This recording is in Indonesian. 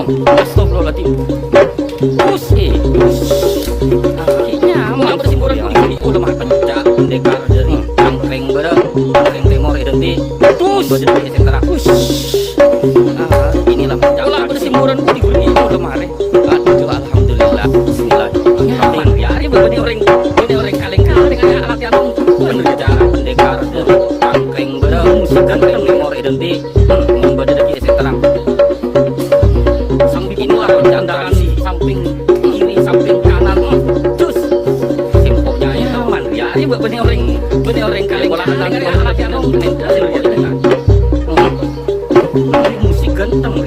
Astagfirullahaladzim. Terus nyaman bersimpuran kuli udah mah pencak pendekar dari angkreng bareng angkreng temor identik terus berjadi sentra inilah pencak bersimpuran kuli udah mare. Aduh alhamdulillah bismillahirrahmanirrahim ya ini orang kaleng-kaleng ada alat yang bekerja pendekar dari angkreng bareng musik angkreng temor identik berjadi sentra samping inilah pencandaran samping kiri samping kanan terus temponya ya teman ya ini bener orang kaleng alat yang musik ganteng